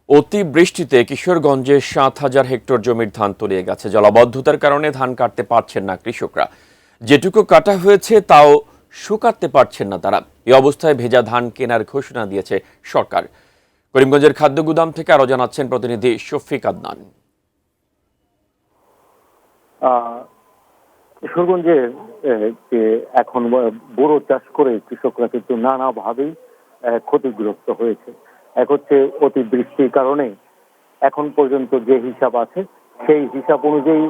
অতি বৃষ্টিতে কিশোরগঞ্জে ৭,০০০ হেক্টর জমির ধান তলিয়ে গেছে। জলাবদ্ধতার কারণে ধান কাটতে পারছেন না কৃষকরা। যেটুকু কাটা হয়েছে তাও শুকাতে পারছেন না তারা। এই অবস্থায় ভেজা ধান কেনার ঘোষণা দিয়েছে সরকার। করিমগঞ্জের খাদ্য গুদাম থেকে আরো জানাচ্ছেন প্রতিনিধি শফিক আদনান। কিশোরগঞ্জের যে এখন বোরো চাষ করে কৃষকরা কিন্তু নানাভাবেই ক্ষতিগ্রস্ত হয়েছে। এক হচ্ছে অতিবৃষ্টির কারণে এখন পর্যন্ত যে হিসাব আছে সেই হিসাব অনুযায়ী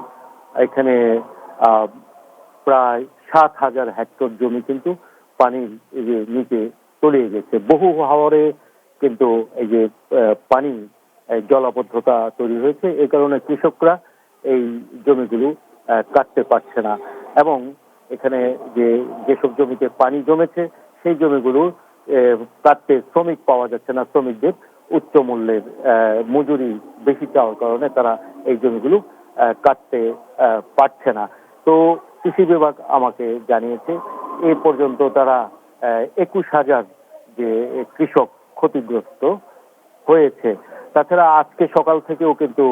এখানে প্রায় ৭,০০০ হেক্টর জমি কিন্তু পানির এই যে নিচে তলিয়ে গেছে। বহু হাওরে কিন্তু এই যে পানি জলাবদ্ধতা তৈরি হয়েছে। এই কারণে কৃষকরা এই জমিগুলো কাটতে পারছে না এবং এখানে যেসব জমিতে পানি জমেছে সেই জমিগুলো কাটতে শ্রমিক পাওয়া যাচ্ছে না। শ্রমিকদের উচ্চ মূল্যের মজুরি বেশি চাওয়ার কারণে তারা এই জমিগুলো কাটতে পারছে না। তো কৃষি বিভাগ আমাকে জানিয়েছে এ পর্যন্ত তারা ২১,০০০ যে কৃষক ক্ষতিগ্রস্ত হয়েছে। তাছাড়া আজকে সকাল থেকেও কিন্তু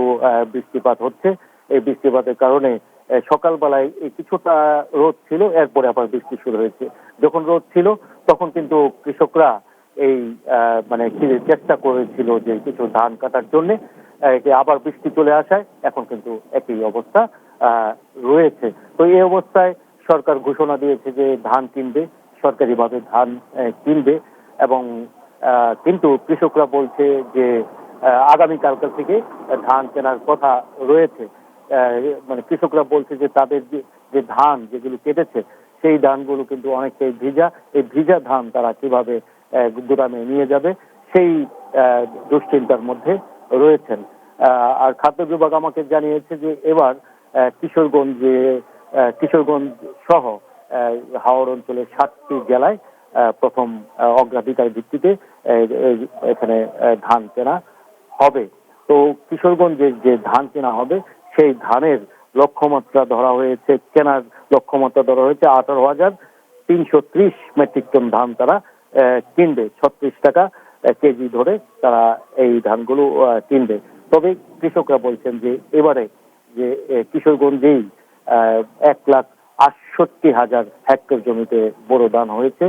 বৃষ্টিপাত হচ্ছে। এই বৃষ্টিপাতের কারণে সকালবেলায় কিছুটা রোদ ছিল, এরপরে আবার বৃষ্টি শুরু হয়েছে। যখন রোদ ছিল তখন কিন্তু কৃষকরা এই মানে চেষ্টা করেছিল যে কিছু ধান কাটার জন্য, আবার বৃষ্টি চলে আসায় এখন কিন্তু একই অবস্থা রয়েছে। তো এই অবস্থায় সরকার ঘোষণা দিয়েছে যে ধান কিনবে, সরকারিভাবে ধান কিনবে এবং কিন্তু কৃষকরা বলছে যে আগামীকালকা থেকে ধান কেনার কথা রয়েছে। মানে কৃষকরা বলছে যে তাদের যে ধান যেগুলো কেটেছে সেই ধানগুলো কিন্তু অনেকটাই ভিজা। এই ভিজা ধান তারা কিভাবে গুদামে নিয়ে যাবে সেই দুশ্চিন্তার মধ্যে রয়েছেন। আর খাদ্য বিভাগ আমাকে জানিয়েছে যে এবার কিশোরগঞ্জ সহ হাওড় অঞ্চলের ৭টি জেলায় প্রথম অগ্রাধিকার ভিত্তিতে এখানে ধান কেনা হবে। তো কিশোরগঞ্জে যে ধান কেনা হবে সেই ধানের লক্ষ্যমাত্রা ধরা হয়েছে, কেনার লক্ষ্যমাত্রা ধরা হয়েছে ১৮,৩৩০ মেট্রিক টন ধান তারা কিনবে। ৩৬ টাকা কেজি ধরে তারা এই ধানগুলো কিনবে। তবে কৃষকরা বলছেন যে এবারে যে কিশোরগঞ্জেই ১,৬৮,০০০ হেক্টর জমিতে বোরো ধান হয়েছে।